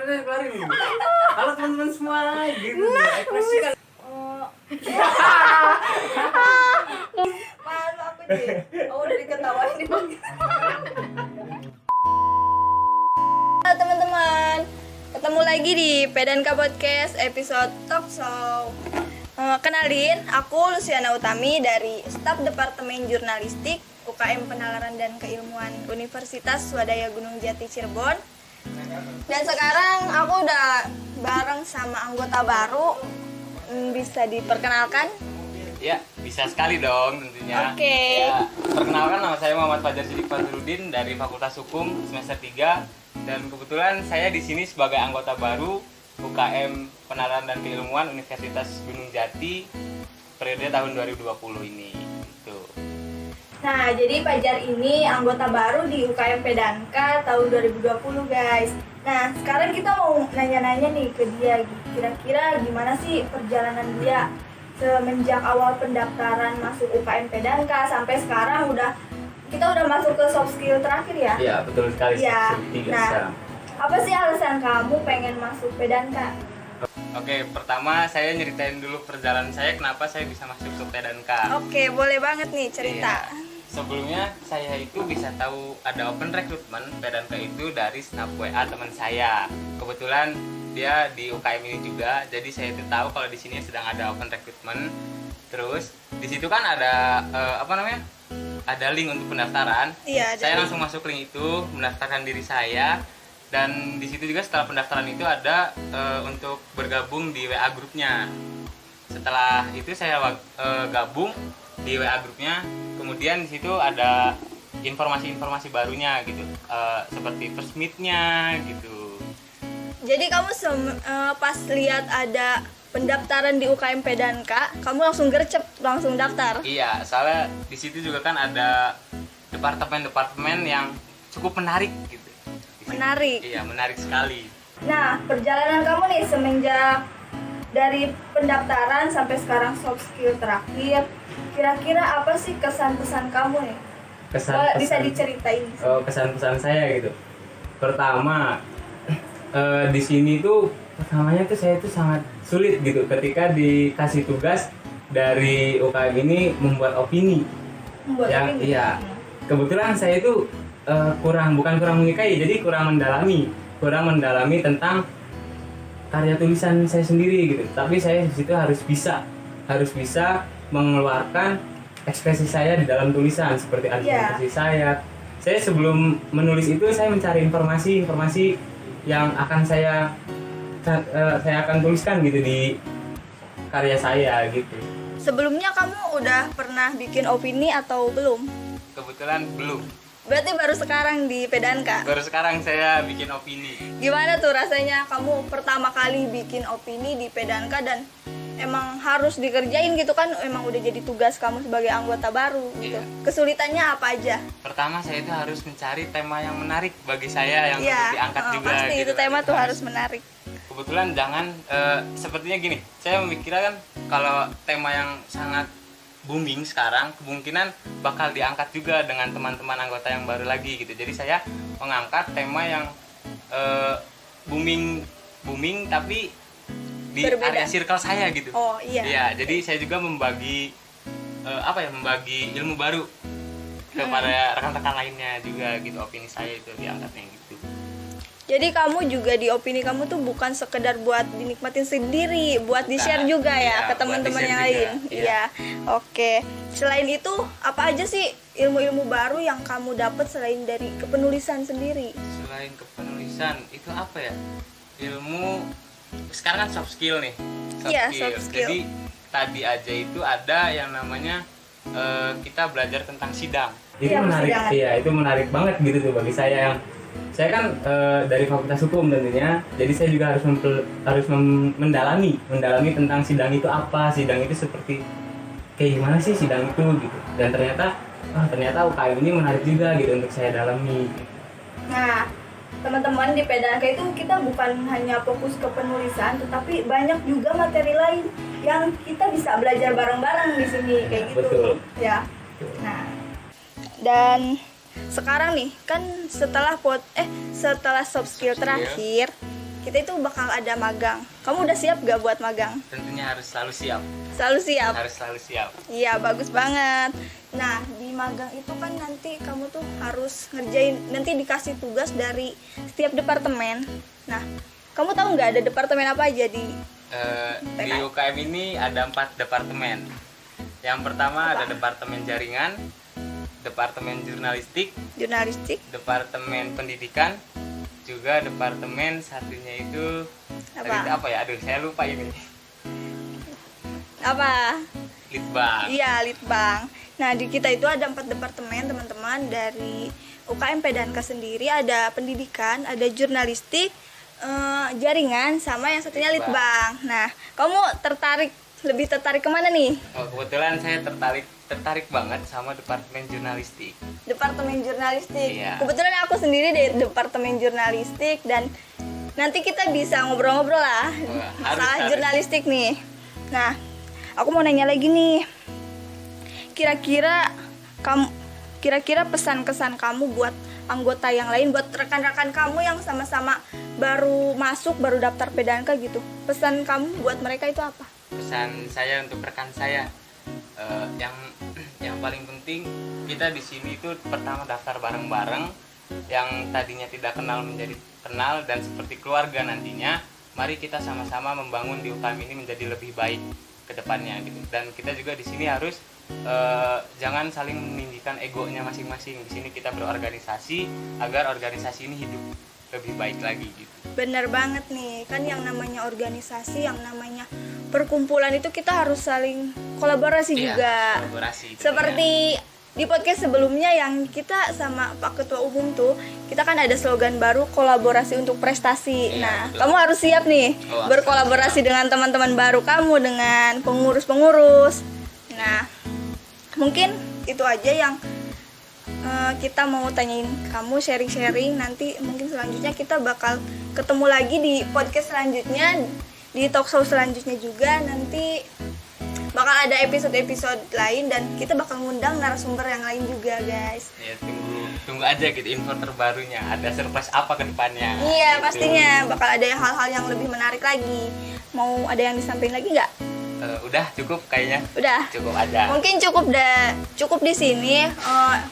keluarin. Halo teman-teman semua, gitu. Ekspresikan. Malu aku deh. Oh, udah diketawain nih Bang. Halo teman-teman, ketemu lagi di Pedanka Podcast episode Talk Show. Kenalin, aku Luciana Utami dari Staf Departemen Jurnalistik UKM Penalaran dan Keilmuan Universitas Swadaya Gunung Jati Cirebon. Dan sekarang aku udah bareng sama anggota baru. Bisa diperkenalkan? Ya, bisa sekali dong tentunya. Oke. Ya, perkenalkan, nama saya Muhammad Fajar Sidik Fazrudin dari Fakultas Hukum semester 3, dan kebetulan saya di sini sebagai anggota baru UKM Penalaran dan Keilmuan Universitas Gunung Jati periode tahun 2020 ini. Gitu. Nah, jadi Fajar ini anggota baru di UKM Pedanka tahun 2020, guys. Nah, sekarang kita mau nanya-nanya nih ke dia, kira-kira gimana sih perjalanan dia semenjak awal pendaftaran masuk UKM Pedanka sampai sekarang kita udah masuk ke soft skill terakhir ya? Iya, betul sekali. Iya. Nah, sekarang. apa sih alasan kamu pengen masuk Pedanka? Oke, pertama saya nyeritain dulu perjalanan saya kenapa saya bisa masuk ke Pedanka. Oke, boleh banget nih cerita. Iya. Sebelumnya saya itu bisa tahu ada open recruitment Pedanka itu dari snap WA teman saya. Kebetulan dia di UKM ini juga, jadi saya itu tahu kalau di sini sedang ada open recruitment. Terus di situ kan ada ada link untuk pendaftaran. Iya, Saya jadi langsung masuk link itu, mendaftarkan diri saya. Dan di situ juga setelah pendaftaran itu ada untuk bergabung di WA grupnya. Setelah itu saya gabung di WA grupnya. Kemudian di situ ada informasi-informasi barunya gitu, seperti first meet-nya gitu. Jadi kamu pas lihat ada pendaftaran di UKM Pedanka, kamu langsung gercep, langsung daftar? Iya, soalnya di situ juga kan ada departemen-departemen yang cukup menarik gitu. Menarik. Iya, menarik sekali. Nah, perjalanan kamu nih semenjak dari pendaftaran sampai sekarang soft skill terakhir, kira-kira apa sih kesan-pesan kamu nih? Bisa diceritain? Oh, kesan-pesan saya gitu. Pertama, di sini tuh pertamanya tuh saya tuh sangat sulit gitu ketika dikasih tugas dari UKM ini membuat opini. Iya. Kebetulan saya itu bukan kurang menyukai, jadi kurang mendalami tentang karya tulisan saya sendiri gitu. Tapi saya di situ harus bisa mengeluarkan ekspresi saya di dalam tulisan seperti argumentasi saya. Saya sebelum menulis itu saya mencari informasi yang akan saya akan tuliskan gitu di karya saya gitu. Sebelumnya kamu udah pernah bikin opini atau belum? Kebetulan belum. Berarti baru sekarang di Pedanka? Baru sekarang saya bikin opini. Gimana tuh rasanya kamu pertama kali bikin opini di Pedanka dan emang harus dikerjain gitu kan, emang udah jadi tugas kamu sebagai anggota baru gitu. Iya. Kesulitannya apa aja? Pertama saya itu harus mencari tema yang menarik bagi saya yang untuk diangkat juga. Pasti gitu. itu tema tuh harus menarik. Kebetulan sepertinya gini, saya memikirkan kalau tema yang sangat booming sekarang kemungkinan bakal diangkat juga dengan teman-teman anggota yang baru lagi gitu. Jadi saya mengangkat tema yang booming tapi di berbeda. area circle saya gitu. Oh iya. Iya, jadi saya juga membagi ilmu baru kepada rekan-rekan lainnya juga gitu. Opini saya itu diangkatnya gitu. Jadi kamu juga di opini kamu tuh bukan sekedar buat dinikmatin sendiri, buat di-share juga ya ke teman-teman yang lain. Iya. Oke. Selain itu, apa aja sih ilmu-ilmu baru yang kamu dapat selain dari kepenulisan sendiri? Selain kepenulisan, itu apa ya? Ilmu sekarang kan soft skill nih. Soft skill. Jadi tadi aja itu ada yang namanya kita belajar tentang sidang. Itu menarik. Iya, itu menarik banget gitu tuh bagi saya saya kan dari Fakultas Hukum tentunya, jadi saya juga harus mendalami tentang sidang itu apa, sidang itu seperti kayak gimana sih sidang itu gitu. Dan ternyata UKM ini menarik juga gitu untuk saya dalami. Nah, teman-teman di Pedanka itu kita bukan hanya fokus ke penulisan, tetapi banyak juga materi lain yang kita bisa belajar bareng-bareng di sini kayak gitu. Betul. Ya. Nah, dan sekarang nih kan setelah soft skill terakhir, kita itu bakal ada magang. Kamu udah siap gak buat magang? Tentunya harus selalu siap. Selalu siap? Harus selalu siap. Iya, bagus banget. Nah, di magang itu kan nanti kamu tuh harus ngerjain, nanti dikasih tugas dari setiap departemen. Nah, kamu tahu nggak ada departemen apa aja di Di UKM ini ada 4 departemen. Yang pertama ada departemen jaringan, departemen jurnalistik, departemen pendidikan, juga departemen satunya itu apa ya? Aduh, saya lupa ini. Apa? Litbang. Iya, Litbang. Nah, di kita itu ada 4 departemen, teman-teman. Dari UKM Pedanka sendiri ada pendidikan, ada jurnalistik, jaringan, sama yang satunya Litbang. Nah, kamu lebih tertarik kemana nih? Oh, kebetulan saya tertarik banget sama departemen jurnalistik. Departemen jurnalistik. Iya. Kebetulan aku sendiri dari departemen jurnalistik, dan nanti kita bisa ngobrol-ngobrol lah masalah harus. jurnalistik nih. Nah, aku mau nanya lagi nih. Kira-kira pesan-kesan kamu buat anggota yang lain, buat rekan-rekan kamu yang sama-sama baru daftar Pedanka gitu. Pesan kamu buat mereka itu apa? Pesan saya untuk rekan saya, yang paling penting kita di sini itu pertama daftar bareng-bareng. Yang tadinya tidak kenal menjadi kenal, dan seperti keluarga nantinya. Mari kita sama-sama membangun di UKM ini menjadi lebih baik ke depannya gitu. Dan kita juga di sini harus jangan saling meninggikan egonya masing-masing. Di sini kita berorganisasi agar organisasi ini hidup lebih baik lagi gitu. Bener banget nih, kan yang namanya organisasi, yang namanya perkumpulan itu kita harus saling kolaborasi juga. Kolaborasi. Seperti di podcast sebelumnya yang kita sama Pak Ketua Umum tuh, kita kan ada slogan baru, kolaborasi untuk prestasi. Iya, Nah, betul. kamu harus siap nih berkolaborasi dengan teman-teman baru kamu, dengan pengurus-pengurus. Nah, mungkin itu aja yang kita mau tanyain kamu, sharing-sharing. Nanti mungkin selanjutnya kita bakal ketemu lagi di podcast selanjutnya, di talkshow selanjutnya juga. Nanti bakal ada episode-episode lain, dan kita bakal ngundang narasumber yang lain juga, guys. Ya, tunggu aja gitu info terbarunya. Ada surprise apa ke depannya? Iya, Gitu. pastinya bakal ada hal-hal yang lebih menarik lagi. Mau ada yang disampaikan lagi nggak? Udah cukup kayaknya. Udah. Cukup aja. Mungkin cukup di sini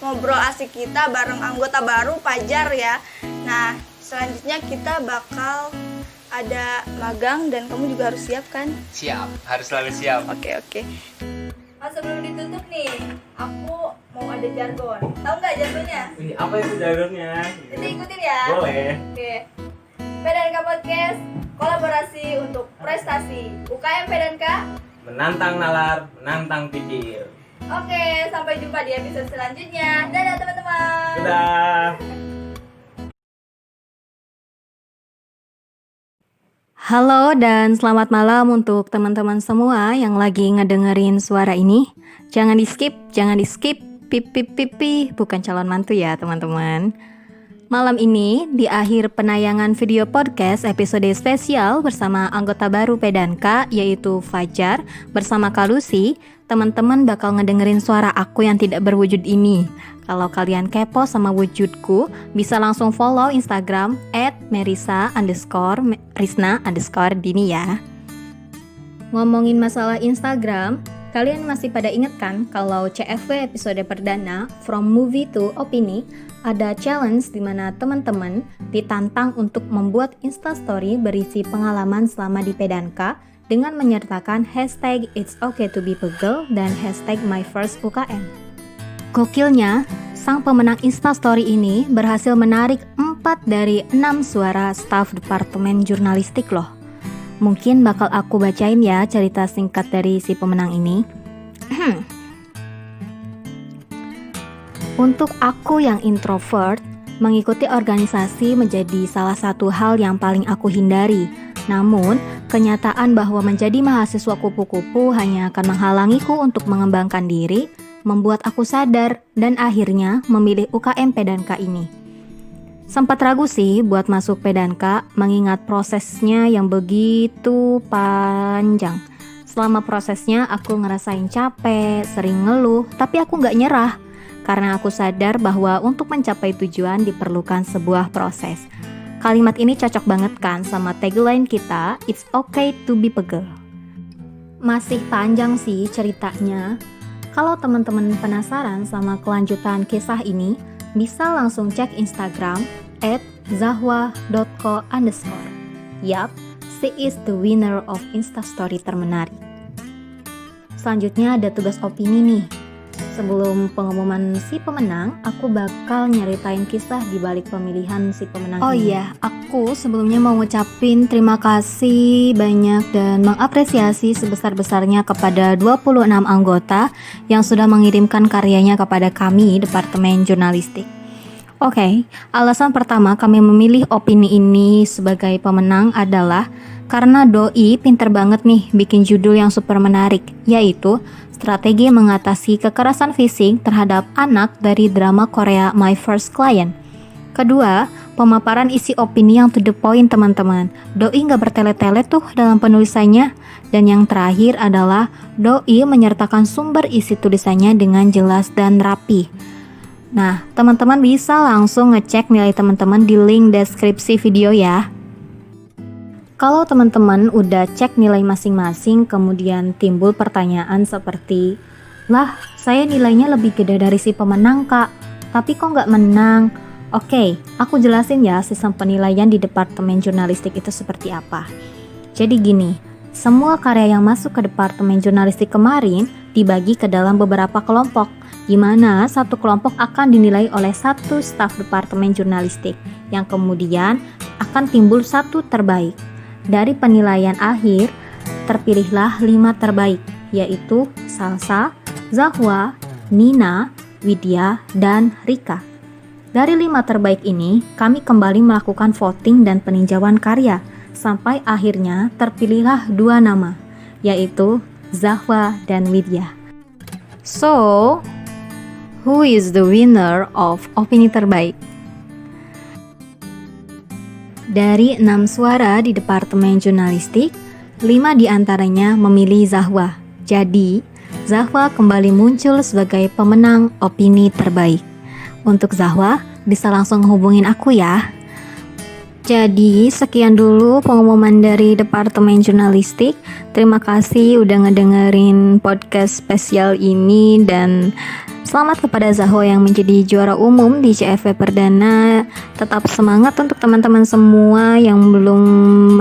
ngobrol asik kita bareng anggota baru Fajar ya. Nah, selanjutnya kita bakal ada magang, dan kamu juga harus siap kan? Siap, harus selalu siap. Oke. Sebelum ditutup nih, aku mau ada jargon. Tahu nggak jargonnya? Apa itu jargonnya? Jadi ikutin ya. Boleh. Oke. Pedanka Podcast, kolaborasi untuk prestasi. UKM Pedanka. Menantang nalar, menantang pikir. Oke, sampai jumpa di episode selanjutnya. Dadah teman-teman. Dadah. Halo dan selamat malam untuk teman-teman semua yang lagi ngedengerin suara ini. Jangan di skip, pip pip pip pip, bukan calon mantu ya teman-teman. Malam ini di akhir penayangan video podcast episode spesial bersama anggota baru Pedanka yaitu Fajar bersama Kak Lucy, teman-teman bakal ngedengerin suara aku yang tidak berwujud ini. Kalau kalian kepo sama wujudku, bisa langsung follow Instagram @merisa_risna_dini ya. Ngomongin masalah Instagram, kalian masih pada inget kan kalau CFW episode perdana From Movie to Opini ada challenge di mana teman-teman ditantang untuk membuat instastory berisi pengalaman selama di Pedanka dengan menyertakan hashtag It's Okay to be Pegel dan hashtag My First UKM. Gokilnya, sang pemenang instastory ini berhasil menarik 4 dari 6 suara staf Departemen Jurnalistik loh. Mungkin bakal aku bacain ya cerita singkat dari si pemenang ini. Untuk aku yang introvert, mengikuti organisasi menjadi salah satu hal yang paling aku hindari. Namun, kenyataan bahwa menjadi mahasiswa kupu-kupu hanya akan menghalangiku untuk mengembangkan diri, membuat aku sadar dan akhirnya memilih UKM Pedanka ini. Sempat ragu sih buat masuk Pedanka mengingat prosesnya yang begitu panjang. Selama prosesnya aku ngerasain capek, sering ngeluh, tapi aku gak nyerah. Karena aku sadar bahwa untuk mencapai tujuan diperlukan sebuah proses. Kalimat ini cocok banget kan sama tagline kita, It's okay to be pegel. Masih panjang sih ceritanya. Kalau teman-teman penasaran sama kelanjutan kisah ini, bisa langsung cek Instagram @zahwa.co_. Yap, she is the winner of Instastory termenarik. Selanjutnya ada tugas opini nih. Sebelum pengumuman si pemenang, aku bakal nyeritain kisah di balik pemilihan si pemenang. Oh iya, aku sebelumnya mau ngucapin terima kasih banyak dan mengapresiasi sebesar-besarnya kepada 26 anggota yang sudah mengirimkan karyanya kepada kami, Departemen Jurnalistik. Oke, alasan pertama kami memilih opini ini sebagai pemenang adalah karena Doi pinter banget nih bikin judul yang super menarik, yaitu strategi mengatasi kekerasan fisik terhadap anak dari drama Korea My First Client. Kedua, pemaparan isi opini yang to the point teman-teman. Doi nggak bertele-tele tuh dalam penulisannya. Dan yang terakhir adalah Doi menyertakan sumber isi tulisannya dengan jelas dan rapi. Nah, teman-teman bisa langsung ngecek nilai teman-teman di link deskripsi video ya. Kalau teman-teman udah cek nilai masing-masing, kemudian timbul pertanyaan seperti, lah, saya nilainya lebih gede dari si pemenang kak, tapi kok nggak menang? Oke, aku jelasin ya sistem penilaian di Departemen Jurnalistik itu seperti apa. Jadi gini, semua karya yang masuk ke Departemen Jurnalistik kemarin dibagi ke dalam beberapa kelompok, di mana satu kelompok akan dinilai oleh satu staf Departemen Jurnalistik, yang kemudian akan timbul satu terbaik. Dari penilaian akhir, terpilihlah 5 terbaik, yaitu Salsa, Zahwa, Nina, Widya, dan Rika. Dari 5 terbaik ini, kami kembali melakukan voting dan peninjauan karya, sampai akhirnya terpilihlah 2 nama, yaitu Zahwa dan Widya. So, who is the winner of opini terbaik? Dari 6 suara di Departemen Jurnalistik, 5 diantaranya memilih Zahwa. Jadi, Zahwa kembali muncul sebagai pemenang opini terbaik. Untuk Zahwa, bisa langsung hubungin aku ya. Jadi, sekian dulu pengumuman dari Departemen Jurnalistik. Terima kasih udah ngedengerin podcast spesial ini dan selamat kepada Zahwa yang menjadi juara umum di CFW Perdana. Tetap semangat untuk teman-teman semua yang belum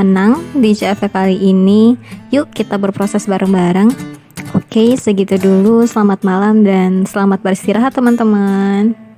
menang di CFW kali ini. Yuk kita berproses bareng-bareng. Oke, segitu dulu. Selamat malam dan selamat beristirahat teman-teman.